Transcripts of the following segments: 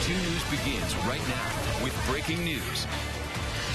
2 News begins right now with breaking news.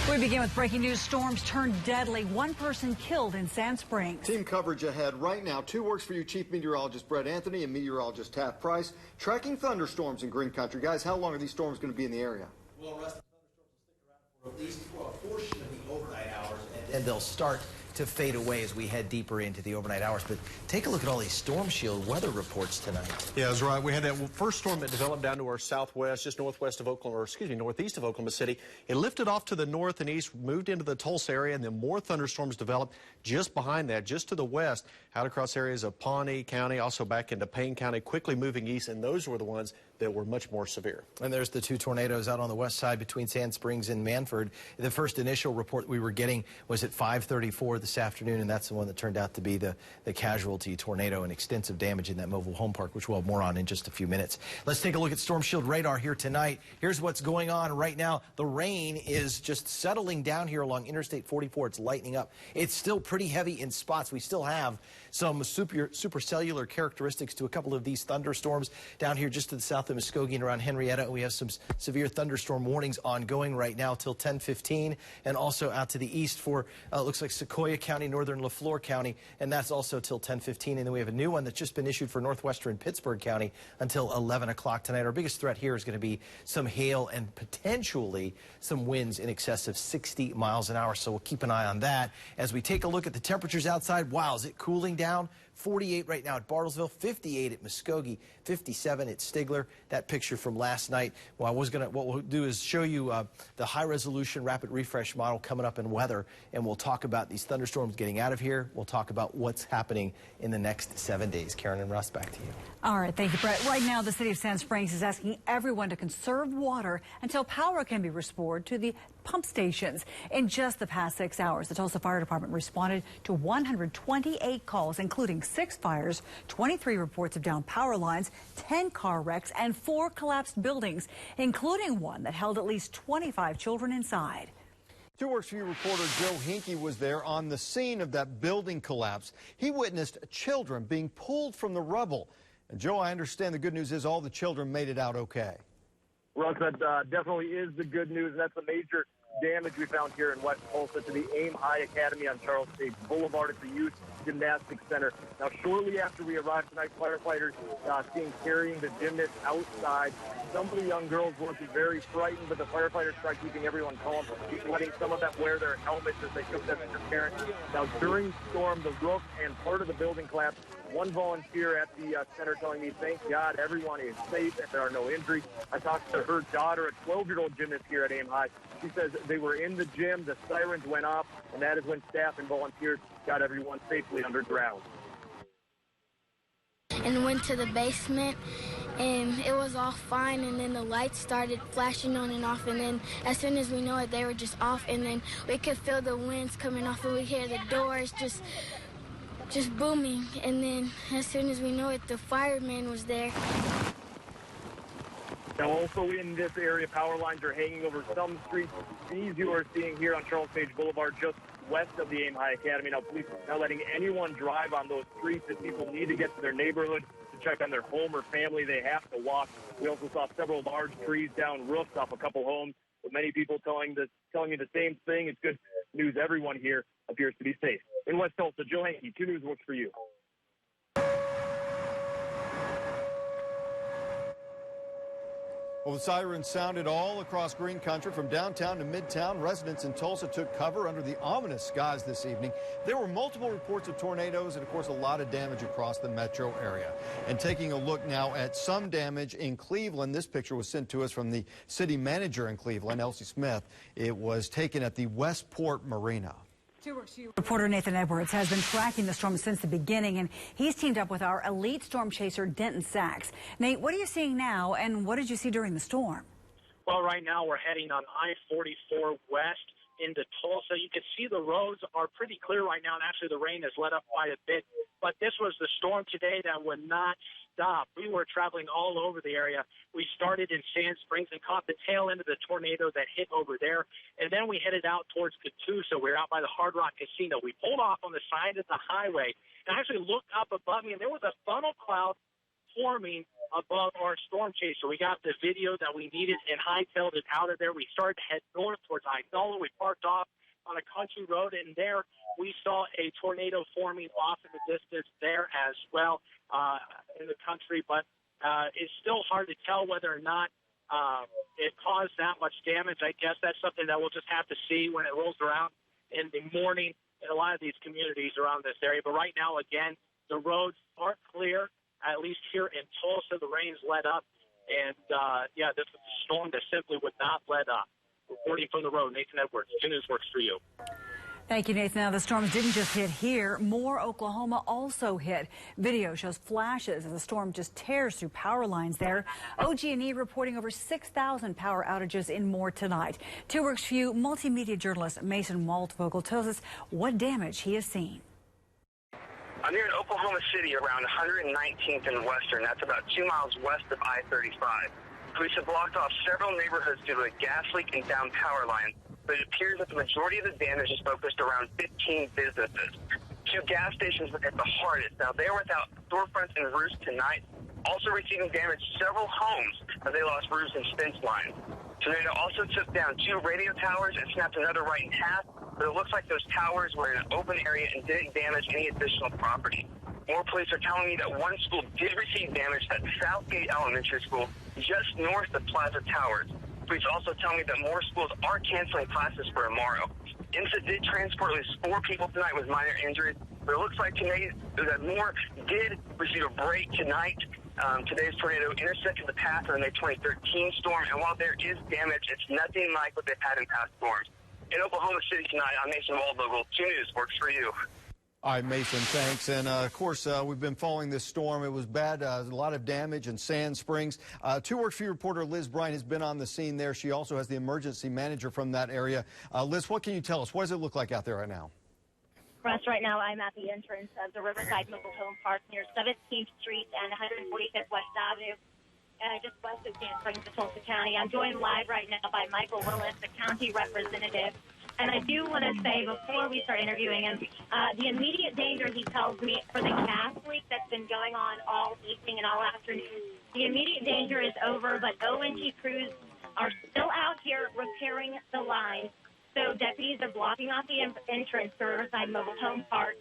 We begin with breaking news. Storms turned deadly. One person killed in Sand Springs. Team coverage ahead right now. 2 Works for You Chief Meteorologist Brett Anthony and meteorologist Taft Price tracking thunderstorms in Green Country. Guys, how long are these storms going to be in the area? Well, Russ, the thunderstorms will stick around for at least a portion of the overnight hours, and they'll start to fade away as we head deeper into the overnight hours. But take a look at all these Storm Shield weather reports tonight. Yeah, that's right. We had that first storm that developed down to our southwest, just northwest of Oklahoma, or excuse me, northeast of Oklahoma City. It lifted off to the north and east, moved into the Tulsa area, and then more thunderstorms developed just behind that, just to the west, out across areas of Pawnee County, also back into Payne County, quickly moving east, and those were the ones that were much more severe. And there's the 2 tornadoes out on the west side between Sand Springs and Manford. The first initial report we were getting was at 5:34 this afternoon, and that's the one that turned out to be the casualty tornado and extensive damage in that mobile home park, which we'll have more on in just a few minutes. Let's take a look at Storm Shield radar here tonight. Here's what's going on right now. The rain is just settling down here along Interstate 44. It's lightening up. It's still pretty heavy in spots. We still have some supercellular characteristics to a couple of these thunderstorms down here just to the south of Muskogee and around Henrietta. We have some severe thunderstorm warnings ongoing right now till 10:15, and also out to the east for looks like Sequoia County, northern LaFleur County, and that's also till 10:15. And then we have a new one that's just been issued for northwestern Pittsburgh County until 11 o'clock tonight. Our biggest threat here is going to be some hail and potentially some winds in excess of 60 miles an hour. So we'll keep an eye on that. As we take a look at the temperatures outside, wow, is it cooling down? 48 right now at Bartlesville, 58 at Muskogee, 57 at Stigler. That picture from last night. Well, what we'll do is show you the high-resolution rapid refresh model coming up in weather, and we'll talk about these thunderstorms getting out of here. We'll talk about what's happening in the next 7 days. Karen and Russ, back to you. All right, thank you, Brett. Right now, the city of Sand Springs is asking everyone to conserve water until power can be restored to the pump stations. In just the past 6 hours, the Tulsa Fire Department responded to 128 calls, including 6 fires, 23 reports of downed power lines, 10 car wrecks, and 4 collapsed buildings, including one that held at least 25 children inside. 2 Works for You reporter Joe Hinkie was there on the scene of that building collapse. He witnessed children being pulled from the rubble. And Joe, I understand the good news is all the children made it out okay. Russ, that definitely is the good news. That's the major damage we found here in West Tulsa to the Aim High Academy on Charles Stage Boulevard at the Youth Gymnastics Center. Now, shortly after we arrived tonight, firefighters seen carrying the gymnast outside. Some of the young girls were very frightened, but the firefighters tried keeping everyone calm, letting some of them wear their helmets as they took them to their parents. Now, during the storm, the roof and part of the building collapsed. One volunteer at the center telling me, thank God everyone is safe and there are no injuries. I talked to her daughter, a 12-year-old gymnast here at Aim High. She says they were in the gym, the sirens went off, and that is when staff and volunteers got everyone safely underground. And went to the basement, and it was all fine, and then the lights started flashing on and off, and then as soon as we know it, they were just off, and then we could feel the winds coming off, and we hear the doors just booming, and then as soon as we know it, the fireman was there. Now, also in this area, power lines are hanging over some streets. These you are seeing here on Charles Page Boulevard, just west of the Aim High Academy. Now, police are not letting anyone drive on those streets. If people need to get to their neighborhood to check on their home or family, they have to walk. We also saw several large trees down roofs off a couple homes, with many people telling you the same thing. It's good news. Everyone here appears to be safe. In West Tulsa, Joe Hinkie, 2 News Works for You. Well, the sirens sounded all across Green Country from downtown to midtown. Residents in Tulsa took cover under the ominous skies this evening. There were multiple reports of tornadoes and, of course, a lot of damage across the metro area. And taking a look now at some damage in Cleveland, this picture was sent to us from the city manager in Cleveland, Elsie Smith. It was taken at the Westport Marina. 2 Works for You reporter Nathan Edwards has been tracking the storm since the beginning, and he's teamed up with our elite storm chaser, Denton Sachs. Nate, what are you seeing now, and what did you see during the storm? Well, right now we're heading on I-44 west into Tulsa. You can see the roads are pretty clear right now, and actually the rain has let up quite a bit. But this was the storm today that would not stop. We were traveling all over the area. We started in Sand Springs and caught the tail end of the tornado that hit over there, and then we headed out towards Catoosa. We were out by the Hard Rock Casino. We pulled off on the side of the highway and actually looked up above me, and there was a funnel cloud forming above our storm chaser. We got the video that we needed and hightailed it out of there. We started to head north towards Isola. We parked off on a country road, and there we saw a tornado forming off in the distance there as well in the country. But it's still hard to tell whether or not it caused that much damage. I guess that's something that we'll just have to see when it rolls around in the morning in a lot of these communities around this area. But right now, again, the roads aren't clear, at least here in Tulsa. The rain's let up, and, this is a storm that simply would not let up. Reporting from the road, Nathan Edwards, 2 News Works for you. Thank you, Nathan. Now, the storms didn't just hit here. Moore, Oklahoma also hit. Video shows flashes as the storm just tears through power lines there. OG&E reporting over 6,000 power outages in Moore tonight. 2 Works for you multimedia journalist Mason Waldvogel tells us what damage he has seen. I'm near Oklahoma City around 119th and Western. That's about 2 miles west of I-35. Police have blocked off several neighborhoods due to a gas leak and down power lines, but it appears that the majority of the damage is focused around 15 businesses. 2 gas stations were hit the hardest. Now, they were without storefronts and roofs tonight, also receiving damage several homes as they lost roofs and fence lines. Tornado also took down 2 radio towers and snapped another right in half, but it looks like those towers were in an open area and didn't damage any additional property. More police are telling me that one school did receive damage at Southgate Elementary School, just north of Plaza Towers. Police also tell me that more schools are canceling classes for tomorrow. IMSA did transport at least 4 people tonight with minor injuries, but it looks like tonight that more did receive a break tonight. Today's tornado intersected the path of the May 2013 storm, and while there is damage, it's nothing like what they've had in past storms. In Oklahoma City tonight, I'm Mason Waldvogel. 2 News Works for you. All right, Mason, thanks. And, of course, we've been following this storm. It was bad, a lot of damage in Sand Springs. 2 Works for you reporter Liz Bryant has been on the scene there. She also has the emergency manager from that area. Liz, what can you tell us? What does it look like out there right now? Russ, right now I'm at the entrance of the Riverside Mobile Home Park near 17th Street and 145th West Avenue, just west of Sand Springs, Tulsa County. I'm joined live right now by Michael Willis, the county representative. And I do want to say, before we start interviewing him, the immediate danger, he tells me, for the gas leak that's been going on all evening and all afternoon, the immediate danger is over, but ONG crews are still out here repairing the lines. So deputies are blocking off the entrance to Riverside Mobile Home Park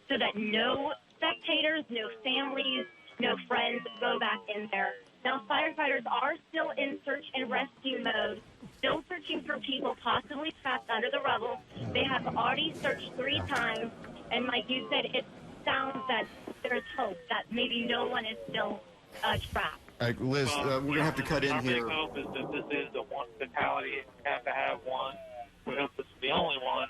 so that no spectators, no families, no friends go back in there. Now, firefighters are still in search and rescue mode, still searching for people possibly trapped under the rubble. They have already searched 3 times, and like you said, it sounds that there's hope that maybe no one is still trapped. All right, Liz, we're going to have to cut in here. Our big hope is that this is the one fatality. We have to have one. We hope this is the only one.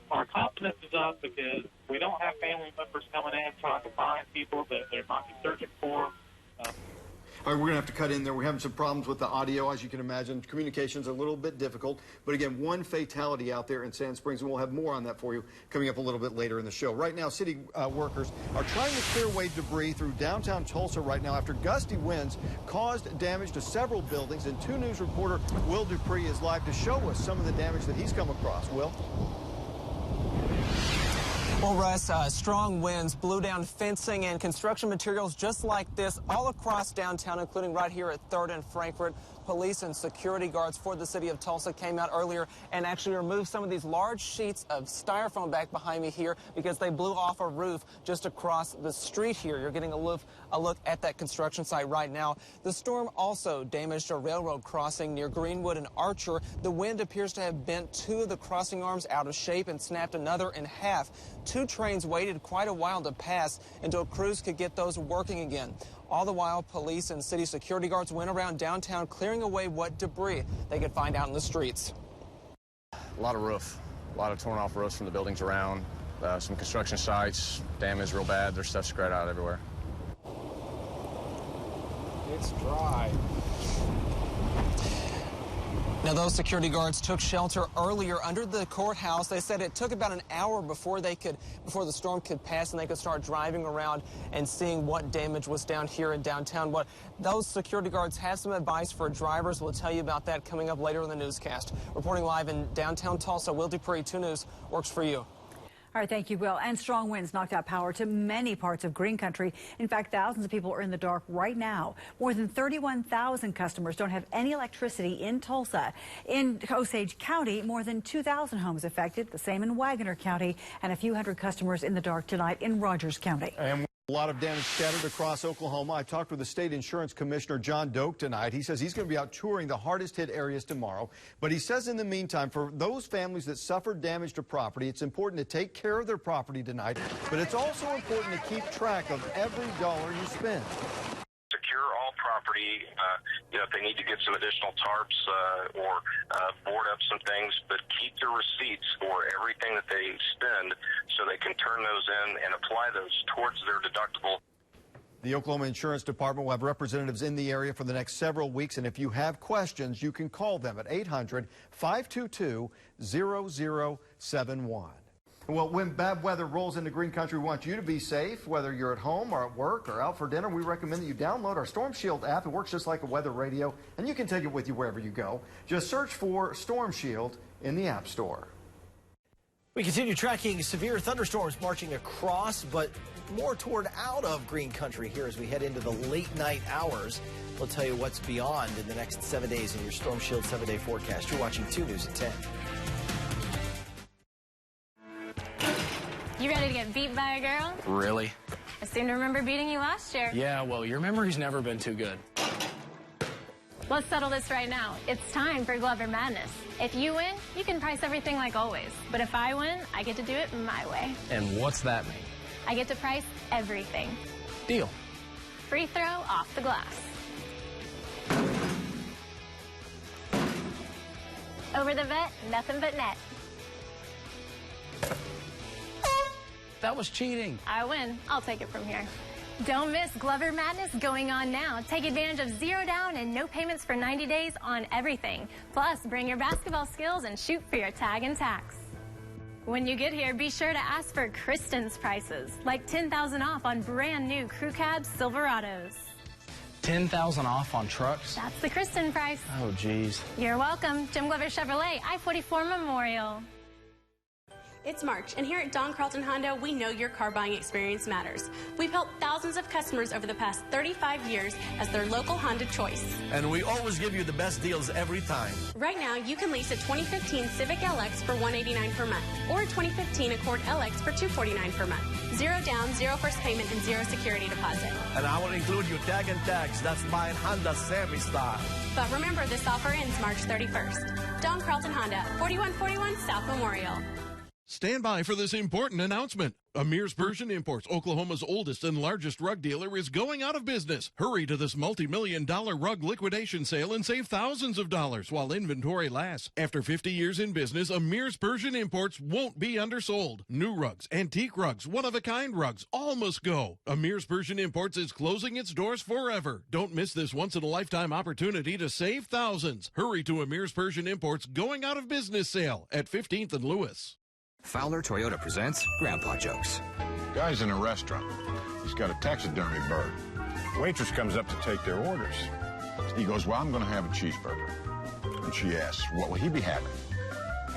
Our confidence is up because we don't have family members coming in trying to find people that they might be searching for. All right, we're going to have to cut in there. We're having some problems with the audio, as you can imagine. Communication's a little bit difficult. But again, 1 fatality out there in Sand Springs, and we'll have more on that for you coming up a little bit later in the show. Right now, city workers are trying to clear away debris through downtown Tulsa right now after gusty winds caused damage to several buildings. And 2 News reporter Will Dupree is live to show us some of the damage that he's come across. Will? Well, Russ, strong winds blew down fencing and construction materials just like this all across downtown, including right here at 3rd and Frankfort. Police and security guards for the city of Tulsa came out earlier and actually removed some of these large sheets of styrofoam back behind me here because they blew off a roof just across the street here. You're getting a look at that construction site right now. The storm also damaged a railroad crossing near Greenwood and Archer. The wind appears to have bent 2 of the crossing arms out of shape and snapped another in half. 2 trains waited quite a while to pass until crews could get those working again. All the while, police and city security guards went around downtown clearing away what debris they could find out in the streets. A lot of roof, a lot of torn off roofs from the buildings around, some construction sites damaged real bad. There's stuff spread out everywhere. It's dry. Now, those security guards took shelter earlier under the courthouse. They said it took about an hour before the storm could pass and they could start driving around and seeing what damage was down here in downtown. But those security guards have some advice for drivers. We'll tell you about that coming up later in the newscast. Reporting live in downtown Tulsa, Will Dupree, 2 News Works for you. All right, thank you, Will. And strong winds knocked out power to many parts of Green Country. In fact, thousands of people are in the dark right now. More than 31,000 customers don't have any electricity in Tulsa. In Osage County, more than 2,000 homes affected, the same in Wagoner County, and a few hundred customers in the dark tonight in Rogers County. And a lot of damage scattered across Oklahoma. I talked with the state insurance commissioner, John Doak, tonight. He says he's going to be out touring the hardest hit areas tomorrow. But he says in the meantime, for those families that suffered damage to property, it's important to take care of their property tonight. But it's also important to keep track of every dollar you spend. Secure all property, if they need to get some additional tarps or board up some things, but keep the receipts for everything that they spend so they can turn those in and apply those towards their deductible. The Oklahoma Insurance Department will have representatives in the area for the next several weeks, and if you have questions, you can call them at 800-522-0071. Well, when bad weather rolls into Green Country, we want you to be safe, whether you're at home or at work or out for dinner. We recommend that you download our Storm Shield app. It works just like a weather radio, and you can take it with you wherever you go. Just search for Storm Shield in the App Store. We continue tracking severe thunderstorms marching across, but more toward out of Green Country here as we head into the late night hours. We'll tell you what's beyond in the next 7 days in your Storm Shield 7-day forecast. You're watching 2 News at 10. You ready to get beat by a girl? Really? I seem to remember beating you last year. Yeah, well, your memory's never been too good. Let's settle this right now. It's time for Glover Madness. If you win, you can price everything like always. But if I win, I get to do it my way. And what's that mean? I get to price everything. Deal. Free throw off the glass. Over the vet, nothing but net. That was cheating. I win. I'll take it from here. Don't miss Glover Madness going on now. Take advantage of 0 down and no payments for 90 days on everything. Plus, bring your basketball skills and shoot for your tag and tax. When you get here, be sure to ask for Kristen's prices, like $10,000 off on brand new Crew Cab Silverados. $10,000 off on trucks? That's the Kristen price. Oh, geez. You're welcome. Jim Glover Chevrolet, I-44 Memorial. It's March, and here at Don Carlton Honda, we know your car buying experience matters. We've helped thousands of customers over the past 35 years as their local Honda choice. And we always give you the best deals every time. Right now, you can lease a 2015 Civic LX for $189 per month, or a 2015 Accord LX for $249 per month. 0 down, 0 first payment, and 0 security deposit. And I will include your tag and tax. That's my Honda Sammy style. But remember, this offer ends March 31st. Don Carlton Honda, 4141 South Memorial. Stand by for this important announcement. Amir's Persian Imports, Oklahoma's oldest and largest rug dealer, is going out of business. Hurry to this multi-million-dollar rug liquidation sale and save thousands of dollars while inventory lasts. After 50 years in business, Amir's Persian Imports won't be undersold. New rugs, antique rugs, one-of-a-kind rugs, all must go. Amir's Persian Imports is closing its doors forever. Don't miss this once-in-a-lifetime opportunity to save thousands. Hurry to Amir's Persian Imports going out of business sale at 15th and Lewis. Fowler Toyota presents Grandpa Jokes. Guy's in a restaurant. He's got a taxidermy bird. Waitress comes up to take their orders. He goes, well, I'm going to have a cheeseburger. And she asks, what will he be having?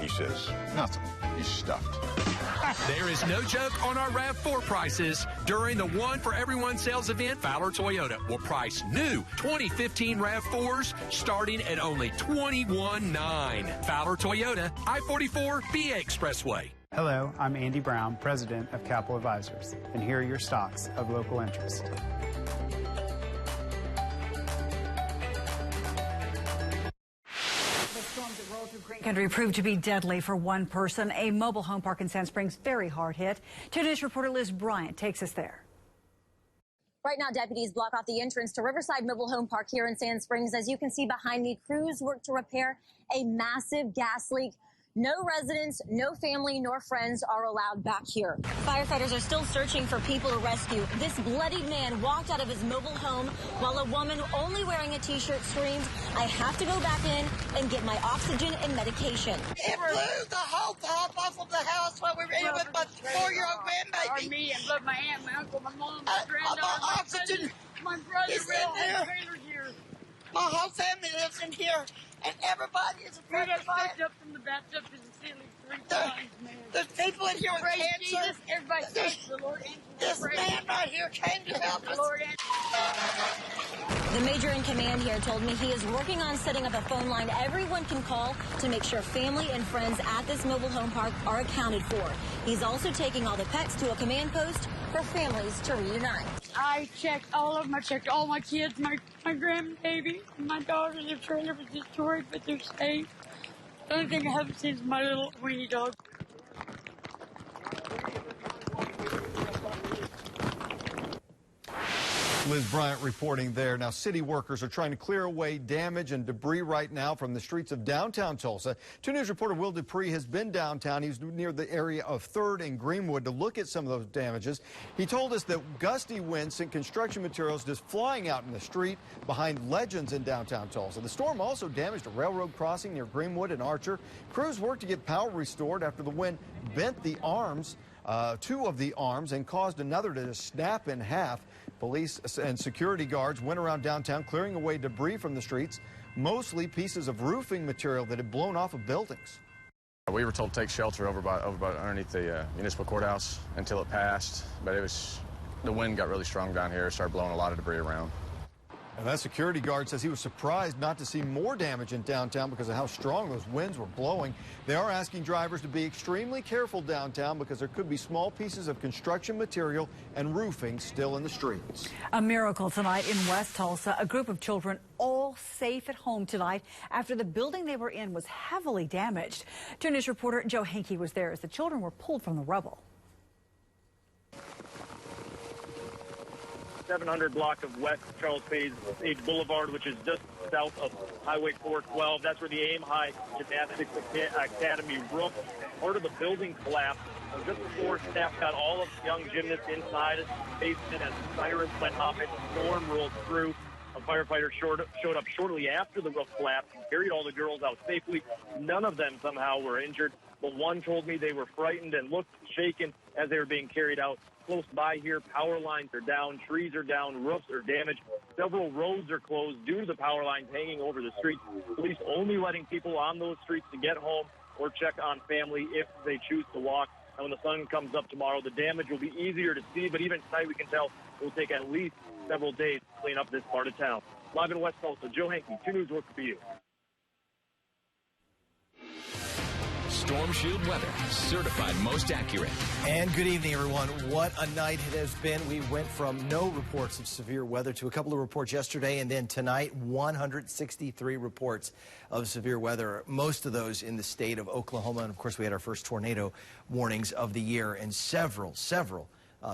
He says, nothing. He's stuffed. There is no joke on our RAV4 prices. During the One for Everyone sales event, Fowler Toyota will price new 2015 RAV4s starting at only $21,900. Fowler Toyota, I-44 BA Expressway. Hello, I'm Andy Brown, President of Capital Advisors, and here are your stocks of local interest. Green Country proved to be deadly for one person. A mobile home park in Sand Springs very hard hit. 2 News reporter Liz Bryant takes us there. Right now, deputies block off the entrance to Riverside Mobile Home Park here in Sand Springs. As you can see behind me, crews work to repair a massive gas leak. No residents, no family, nor friends are allowed back here. Firefighters are still searching for people to rescue. This bloodied man walked out of his mobile home while a woman only wearing a T-shirt screamed, I have to go back in and get my oxygen and medication. It blew the whole top off of the house while we were in with my 4-year-old grandbaby. Or me and love my aunt, my uncle, my mom, my granddaughter, my oxygen. My brother is Will, in there. Here. My whole family lives in here, and everybody is afraid We got to fight. picked up from the bathtub to the ceiling. There's people in here with Praise cancer. Jesus. Everybody thanks the Lord. This man right here came to help us. Lord, The major in command here told me he is working on setting up a phone line everyone can call to make sure family and friends at this mobile home park are accounted for. He's also taking all the pets to a command post for families to reunite. I checked all of them. I checked all my kids, my grandbaby, my daughter. Their trailer was destroyed, but they're safe. The only thing I haven't seen is my little weenie dog. Liz Bryant reporting there. Now, city workers are trying to clear away damage and debris right now from the streets of downtown Tulsa. 2 News reporter Will Dupree has been downtown. He was near the area of 3rd and Greenwood to look at some of those damages. He told us that gusty winds sent construction materials just flying out in the street behind Legends in downtown Tulsa. The storm also damaged a railroad crossing near Greenwood and Archer. Crews worked to get power restored after the wind bent the arms, 2 of the arms, and caused another to just snap in half. Police and security guards went around downtown clearing away debris from the streets, mostly pieces of roofing material that had blown off of buildings. We were told to take shelter over by underneath the municipal courthouse until it passed, but the wind got really strong down here. It started blowing a lot of debris around. And that security guard says he was surprised not to see more damage in downtown because of how strong those winds were blowing. They are asking drivers to be extremely careful downtown because there could be small pieces of construction material and roofing still in the streets. A miracle tonight in West Tulsa. A group of children all safe at home tonight after the building they were in was heavily damaged. 2 News reporter Joe Hankey was there as the children were pulled from the rubble. 700 block of West Charles Page Boulevard, which is just south of Highway 412. That's where the Aim High Gymnastics Academy roof, part of the building collapsed. Just before staff got all of the young gymnasts inside the basement as sirens went off and the storm rolled through. A firefighter showed up shortly after the roof collapsed and carried all the girls out safely. None of them somehow were injured, but one told me they were frightened and looked shaken as they were being carried out. Close by here, power lines are down, trees are down, roofs are damaged. Several roads are closed due to the power lines hanging over the streets. Police only letting people on those streets to get home or check on family if they choose to walk. And when the sun comes up tomorrow, the damage will be easier to see, but even tonight we can tell it will take at least several days to clean up this part of town. Live in West Tulsa, Joe Hankey, 2 News working for you. Storm Shield weather, certified most accurate. And good evening, everyone. What a night it has been. We went from no reports of severe weather to a couple of reports yesterday, and then tonight, 163 reports of severe weather, most of those in the state of Oklahoma. And, of course, we had our first tornado warnings of the year and several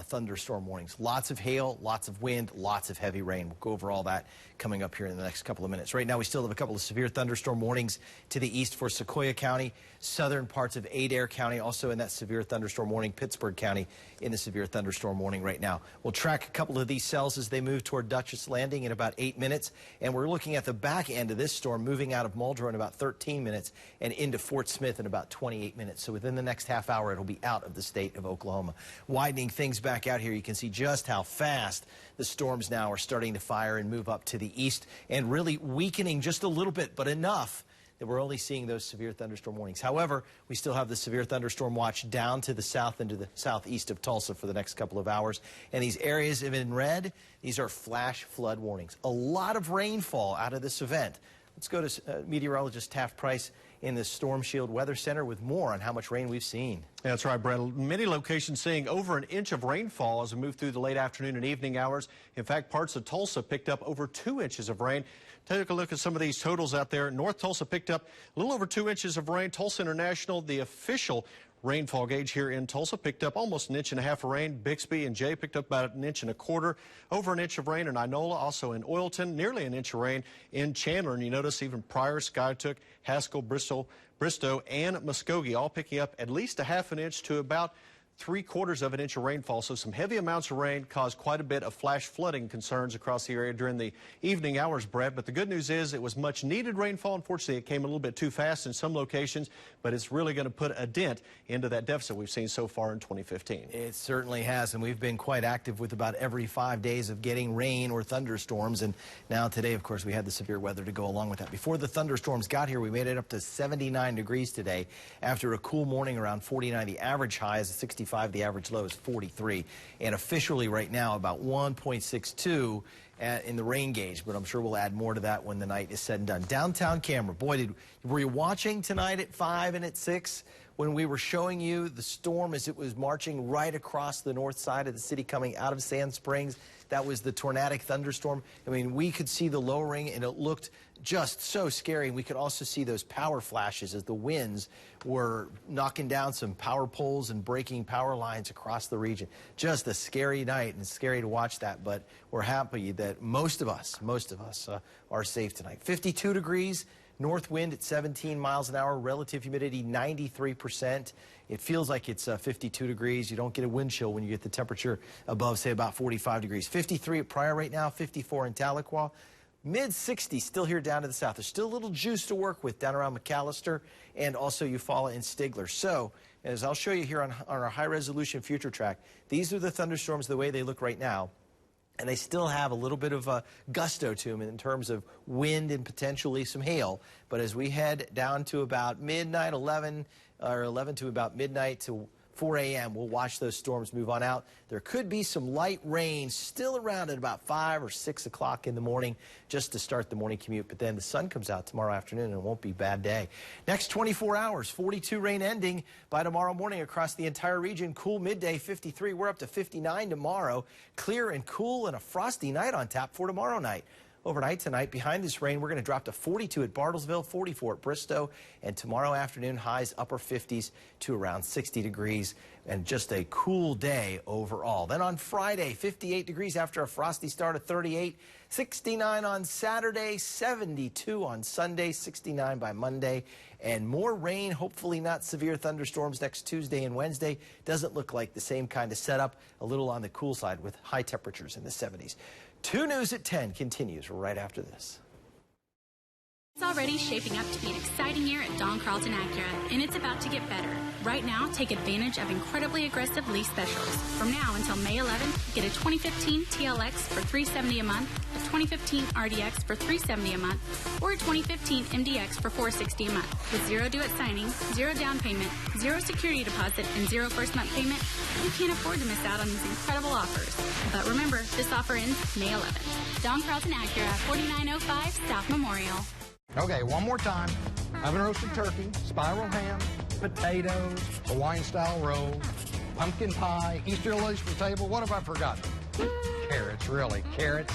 thunderstorm warnings. Lots of hail, lots of wind, lots of heavy rain. We'll go over all that coming up here in the next couple of minutes. Right now, we still have a couple of severe thunderstorm warnings to the east for Sequoia County, southern parts of Adair County, also in that severe thunderstorm warning, Pittsburgh County in the severe thunderstorm warning right now. We'll track a couple of these cells as they move toward Dutchess Landing in about 8 minutes, and we're looking at the back end of this storm moving out of Muldrow in about 13 minutes and into Fort Smith in about 28 minutes. So within the next half hour, it'll be out of the state of Oklahoma. Widening things back out here, you can see just how fast the storms now are starting to fire and move up to the east and really weakening just a little bit, but enough that we're only seeing those severe thunderstorm warnings. However, we still have the severe thunderstorm watch down to the south and to the southeast of Tulsa for the next couple of hours. And these areas in red, these are flash flood warnings. A lot of rainfall out of this event. Let's go to meteorologist Taft Price in the Storm Shield Weather Center with more on how much rain we've seen. That's right, Brett. Many locations seeing over an inch of rainfall as we move through the late afternoon and evening hours. In fact, parts of Tulsa picked up over 2 inches of rain. Take a look at some of these totals out there. North Tulsa picked up a little over 2 inches of rain. Tulsa International, the official rainfall gauge here in Tulsa, picked up almost 1.5 inches of rain. Bixby and Jay picked up about 1.25 inches, over an inch of rain in Inola, also in Oilton, nearly 1 inch of rain in Chandler. And you notice even Pryor, Skytook, Haskell, Bristow, and Muskogee all picking up at least 1/2 inch to about 3/4 of an inch of rainfall, so some heavy amounts of rain caused quite a bit of flash flooding concerns across the area during the evening hours, Brett. But the good news is it was much needed rainfall. Unfortunately, it came a little bit too fast in some locations, but it's really going to put a dent into that deficit we've seen so far in 2015. It certainly has, and we've been quite active with about every 5 days of getting rain or thunderstorms, and now today, of course, we had the severe weather to go along with that. Before the thunderstorms got here, we made it up to 79 degrees today after a cool morning around 49. The average high is 65, the average low is 43, and officially right now about 1.62 in the rain gauge, but I'm sure we'll add more to that when the night is said and done. Downtown camera, boy, were you watching tonight at 5 and at 6 when we were showing you the storm as it was marching right across the north side of the city coming out of Sand Springs? That was the tornadic thunderstorm. I mean, we could see the lowering, and it looked just so scary. We could also see those power flashes as the winds were knocking down some power poles and breaking power lines across the region. Just a scary night, and scary to watch that, but we're happy that most of us are safe tonight. 52 degrees. North wind at 17 miles an hour, relative humidity 93%. It feels like it's 52 degrees. You don't get a wind chill when you get the temperature above, say, about 45 degrees. 53 at Pryor right now, 54 in Tahlequah. Mid-60s still here down to the south. There's still a little juice to work with down around McAllister and also Eufaula and Stigler. So, as I'll show you here on our high-resolution future track, these are the thunderstorms the way they look right now. And they still have a little bit of a gusto to them in terms of wind and potentially some hail. But as we head down to about midnight, 11 to about midnight to 4 a.m., we'll watch those storms move on out. There could be some light rain still around at about 5 or 6 o'clock in the morning just to start the morning commute. But then the sun comes out tomorrow afternoon, and it won't be a bad day. Next 24 hours, 42 rain ending by tomorrow morning across the entire region. Cool midday, 53. We're up to 59 tomorrow. Clear and cool and a frosty night on tap for tomorrow night. Overnight tonight, behind this rain, we're going to drop to 42 at Bartlesville, 44 at Bristow, and tomorrow afternoon, highs upper 50s to around 60 degrees, and just a cool day overall. Then on Friday, 58 degrees after a frosty start of 38, 69 on Saturday, 72 on Sunday, 69 by Monday, and more rain, hopefully not severe thunderstorms next Tuesday and Wednesday. Doesn't look like the same kind of setup, a little on the cool side with high temperatures in the 70s. 2 News at 10 continues right after this. It's already shaping up to be an exciting year at Don Carlton Acura, and it's about to get better. Right now, take advantage of incredibly aggressive lease specials. From now until May 11th, get a 2015 TLX for $370 a month, a 2015 RDX for $370 a month, or a 2015 MDX for $460 a month. With zero due at signing, zero down payment, zero security deposit, and zero first month payment, you can't afford to miss out on these incredible offers. But remember, this offer ends May 11th. Don Carlton Acura, 4905 South Memorial. Okay, one more time. Oven roasted turkey, spiral ham, potatoes, Hawaiian-style roll, pumpkin pie, Easter lilies for the table. What have I forgotten? Carrots, really, carrots.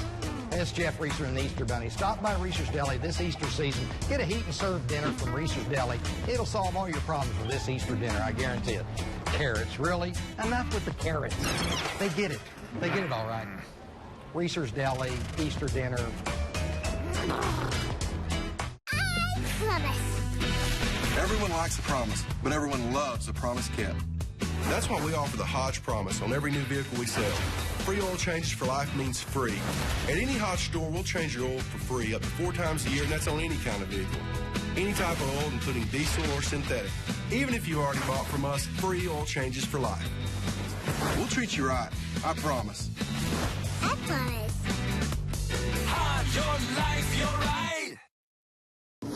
It's Jeff Reeser and the Easter Bunny. Stop by Reeser's Deli this Easter season. Get a heat and serve dinner from Reeser's Deli. It'll solve all your problems with this Easter dinner, I guarantee it. Carrots, really? Enough with the carrots. They get it. They get it all right. Reeser's Deli, Easter dinner. Everyone likes a promise, but everyone loves a promise kept. That's why we offer the Hodge Promise on every new vehicle we sell. Free oil changes for life means free. At any Hodge store, we'll change your oil for free up to 4 times a year, and that's on any kind of vehicle. Any type of oil, including diesel or synthetic. Even if you already bought from us, free oil changes for life. We'll treat you right, I promise. I promise. Hodge, your life, you're right.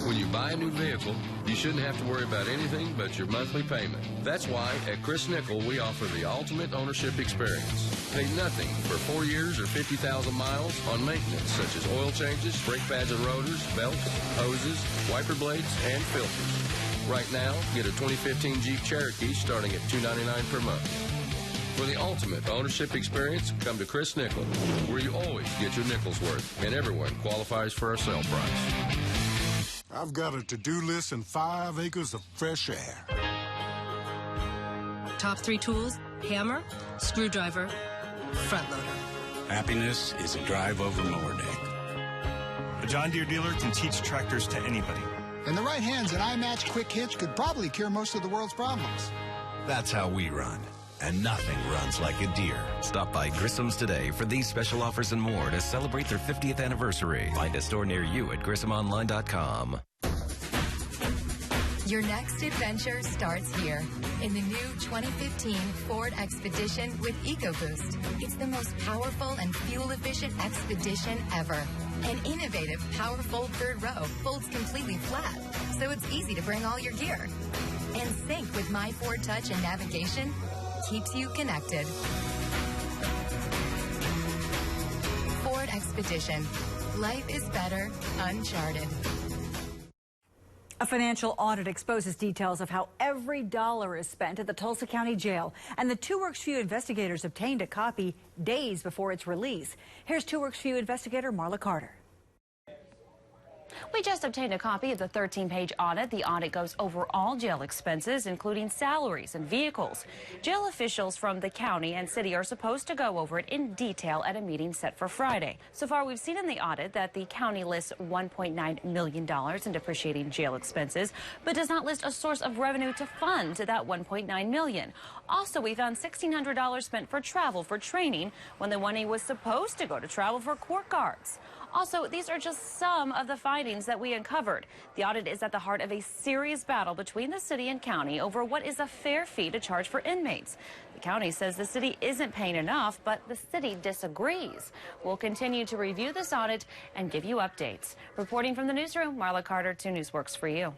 When you buy a new vehicle, you shouldn't have to worry about anything but your monthly payment. That's why at Chris Nickel, we offer the ultimate ownership experience. Pay nothing for 4 years or 50,000 miles on maintenance, such as oil changes, brake pads and rotors, belts, hoses, wiper blades, and filters. Right now, get a 2015 Jeep Cherokee starting at $299 per month. For the ultimate ownership experience, come to Chris Nickel, where you always get your nickel's worth, and everyone qualifies for a sale price. I've got a to-do list and 5 acres of fresh air. Top 3 tools: hammer, screwdriver, front loader. Happiness is a drive over mower day. A John Deere dealer can teach tractors to anybody. In the right hands, an iMatch Quick Hitch could probably cure most of the world's problems. That's how we run. and nothing runs like a deer. Stop by Grissom's today for these special offers and more to celebrate their 50th anniversary. Find a store near you at GrissomOnline.com. Your next adventure starts here in the new 2015 Ford Expedition with EcoBoost. It's the most powerful and fuel-efficient Expedition ever. An innovative power fold third row folds completely flat, so it's easy to bring all your gear. And sync with My Ford Touch and navigation keeps you connected. Ford Expedition. Life is better uncharted. A financial audit exposes details of how every dollar is spent at the Tulsa County Jail, and the Two Works For You investigators obtained a copy days before its release. Here's Two Works For You investigator Marla Carter. We just obtained a copy of the 13-page audit. The audit goes over all jail expenses, including salaries and vehicles. Jail officials from the county and city are supposed to go over it in detail at a meeting set for Friday. So far, we've seen in the audit that the county lists $1.9 million in depreciating jail expenses, but does not list a source of revenue to fund that $1.9 million. Also, we found $1,600 spent for travel for training when the money was supposed to go to travel for court guards. Also, these are just some of the findings that we uncovered. The audit is at the heart of a serious battle between the city and county over what is a fair fee to charge for inmates. The county says the city isn't paying enough, but the city disagrees. We'll continue to review this audit and give you updates. Reporting from the newsroom, Marla Carter, 2 News Works For You.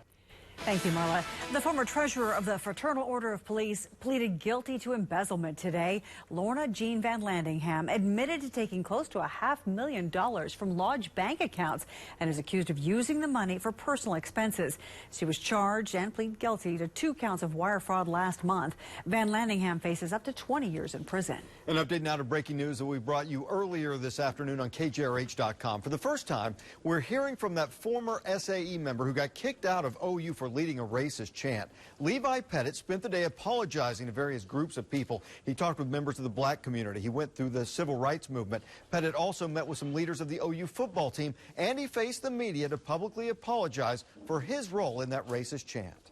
Thank you, Marla. The former treasurer of the Fraternal Order of Police pleaded guilty to embezzlement today. Lorna Jean Van Landingham admitted to taking close to $500,000 from lodge bank accounts and is accused of using the money for personal expenses. She was charged and pleaded guilty to 2 counts of wire fraud last month. Van Landingham faces up to 20 years in prison. An update now to breaking news that we brought you earlier this afternoon on KJRH.com. For the first time, we're hearing from that former SAE member who got kicked out of OU for leading a racist chant. Levi Pettit spent the day apologizing to various groups of people. He talked with members of the black community. He went through the civil rights movement. Pettit also met with some leaders of the OU football team, and he faced the media to publicly apologize for his role in that racist chant.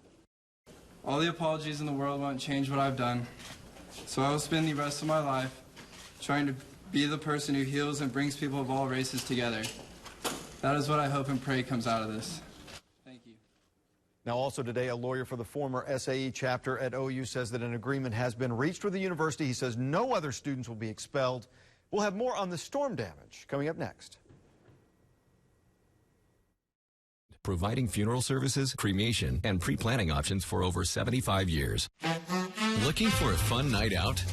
All the apologies in the world won't change what I've done. So I will spend the rest of my life trying to be the person who heals and brings people of all races together. That is what I hope and pray comes out of this. Now, also today, a lawyer for the former SAE chapter at OU says that an agreement has been reached with the university. He says no other students will be expelled. We'll have more on the storm damage coming up next. Providing funeral services, cremation, and pre-planning options for over 75 years. Looking for a fun night out?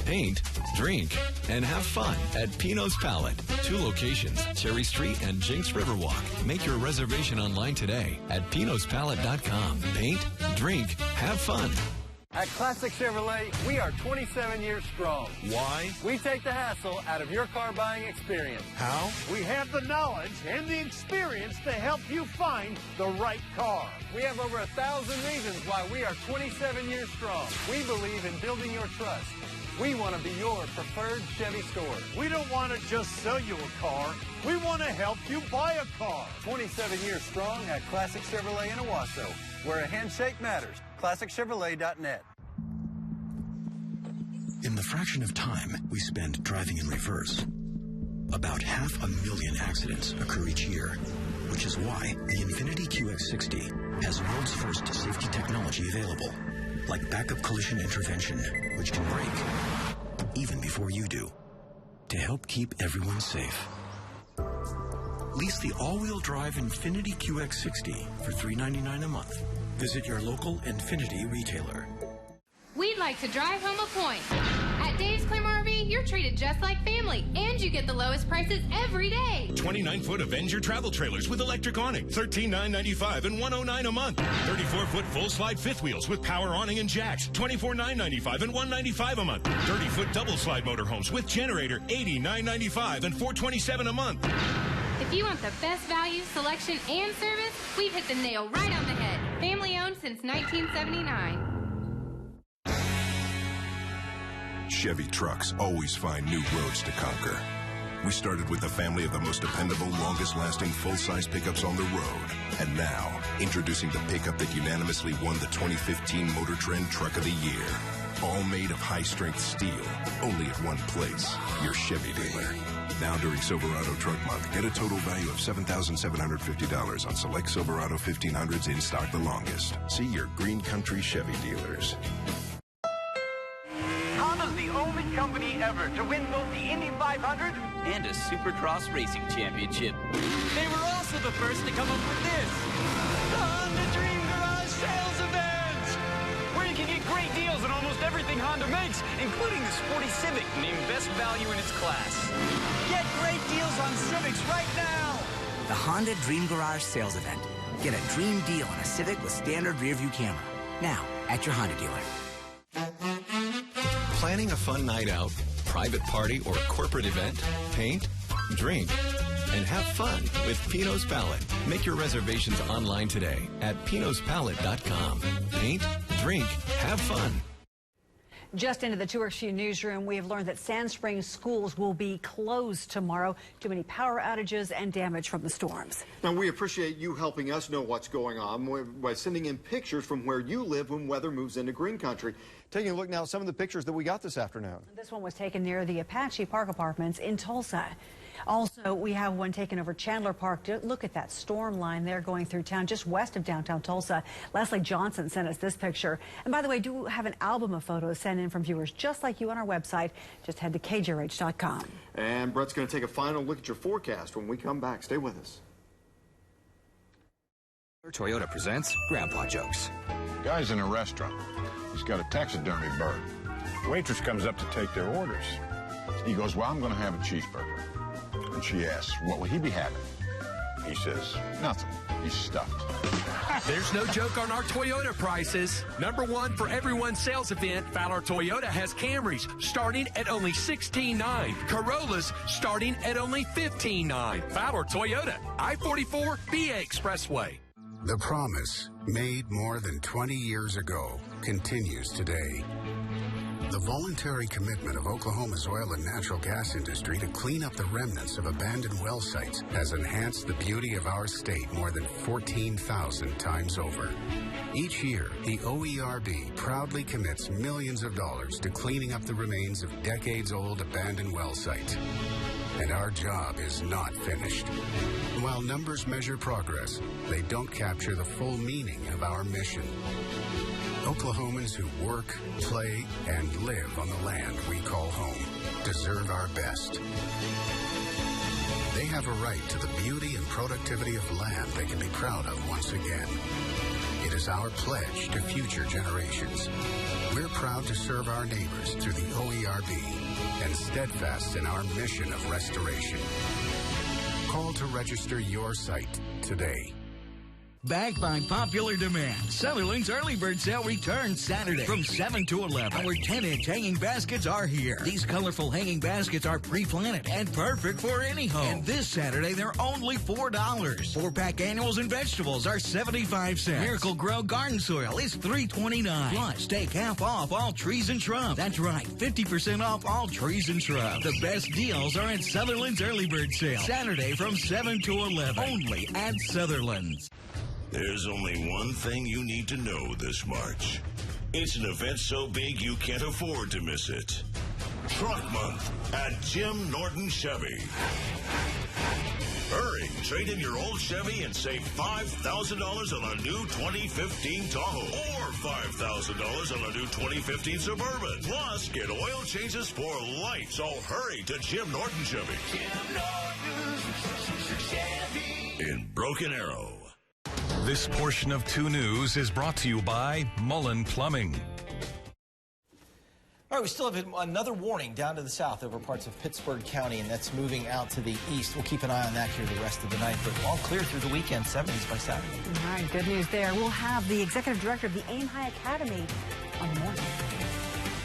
Paint, drink, and have fun at Pino's Palette. 2 locations, Cherry Street and Jinx Riverwalk. Make your reservation online today at pinospalette.com. Paint, drink, have fun. At Classic Chevrolet, we are 27 years strong. Why? We take the hassle out of your car buying experience. How? We have the knowledge and the experience to help you find the right car. We have over 1,000 reasons why we are 27 years strong. We believe in building your trust. We want to be your preferred Chevy store. We don't want to just sell you a car. We want to help you buy a car. 27 years strong at Classic Chevrolet in Owasso, where a handshake matters. ClassicChevrolet.net. In the fraction of time we spend driving in reverse, about 500,000 accidents occur each year, which is why the Infiniti QX60 has world's first safety technology available, like backup collision intervention, which can brake even before you do, to help keep everyone safe. Lease the all-wheel drive Infiniti QX60 for $399 a month. Visit your local Infiniti retailer. We'd like to drive home a point. At Dave's Clam RV, you're treated just like family, and you get the lowest prices every day. 29-foot Avenger travel trailers with electric awning, $13,995 and $109 a month. 34-foot full slide fifth wheels with power awning and jacks, $24,995 and $195 a month. 30-foot double slide motorhomes with generator, $89.95 and $427 a month. If you want the best value, selection, and service, we've hit the nail right on the head. Family owned since 1979. Chevy trucks always find new roads to conquer. We started with a family of the most dependable, longest-lasting full-size pickups on the road. And now, introducing the pickup that unanimously won the 2015 Motor Trend Truck of the Year. All made of high-strength steel. Only at one place. Your Chevy dealer. Now during Silverado Truck Month, get a total value of $7,750 on select Silverado 1500s in stock the longest. See your Green Country Chevy dealers. Honda's the only company ever to win both the Indy 500 and a Supercross Racing Championship. They were also the first to come up with this. The Honda Dream Garage Sales Event! Where you can get great deals on almost everything Honda makes, including the sporty Civic, named Best Value in its class. Get great deals on Civics right now! The Honda Dream Garage Sales Event. Get a dream deal on a Civic with standard rear-view camera. Now, at your Honda dealer. Planning a fun night out, private party, or corporate event? Paint, drink, and have fun with Pino's Palette. Make your reservations online today at pinospalette.com. Paint, drink, have fun. Just into the 2XQ newsroom, we have learned that Sand Springs schools will be closed tomorrow. Too many power outages and damage from the storms. Now, we appreciate you helping us know what's going on by sending in pictures from where you live when weather moves into green country. Taking a look now at some of the pictures that we got this afternoon. This one was taken near the Apache Park Apartments in Tulsa. Also, we have one taken over Chandler Park. Look at that storm line there going through town just west of downtown Tulsa. Leslie Johnson sent us this picture. And by the way, do have an album of photos sent in from viewers just like you on our website. Just head to KJRH.com. And Brett's going to take a final look at your forecast when we come back. Stay with us. Toyota presents Grandpa Jokes. Guy's in a restaurant. He's got a taxidermy bird. Waitress comes up to take their orders. He goes, well, I'm going to have a cheeseburger. And she asks, what will he be having? He says, nothing. He's stuffed. There's no joke on our Toyota prices. #1 for everyone sales event, Fowler Toyota has Camrys starting at only $16,900. Corollas starting at only $15,900. Fowler Toyota, I-44 BA Expressway. The promise made more than 20 years ago continues today. The voluntary commitment of Oklahoma's oil and natural gas industry to clean up the remnants of abandoned well sites has enhanced the beauty of our state more than 14,000 times over. Each year, the OERB proudly commits millions of dollars to cleaning up the remains of decades-old abandoned well sites. And our job is not finished. While numbers measure progress, they don't capture the full meaning of our mission. Oklahomans who work, play, and live on the land we call home deserve our best. They have a right to the beauty and productivity of land they can be proud of once again. It is our pledge to future generations. We're proud to serve our neighbors through the OERB and steadfast in our mission of restoration. Call to register your site today. Back by popular demand, Sutherland's Early Bird Sale returns Saturday from 7 to 11. Our 10-inch hanging baskets are here. These colorful hanging baskets are pre-planted and perfect for any home. And this Saturday, they're only $4. 4-pack annuals and vegetables are 75 cents. Miracle Grow garden soil is $3.29. Plus, take half off all trees and shrubs. That's right, 50% off all trees and shrubs. The best deals are at Sutherland's Early Bird Sale. Saturday from 7 to 11. Only at Sutherland's. There's only one thing you need to know this March. It's an event so big you can't afford to miss it. Truck Month at Jim Norton Chevy. Hurry, trade in your old Chevy and save $5,000 on a new 2015 Tahoe or $5,000 on a new 2015 Suburban. Plus, get oil changes for life. So hurry to Jim Norton Chevy. Jim Norton Chevy in Broken Arrow. This portion of 2 News is brought to you by Mullen Plumbing. All right, we still have another warning down to the south over parts of Pittsburgh County, and that's moving out to the east. We'll keep an eye on that here the rest of the night, but all clear through the weekend, 70s by Saturday. All right, good news there. We'll have the executive director of the Aim High Academy on the morning.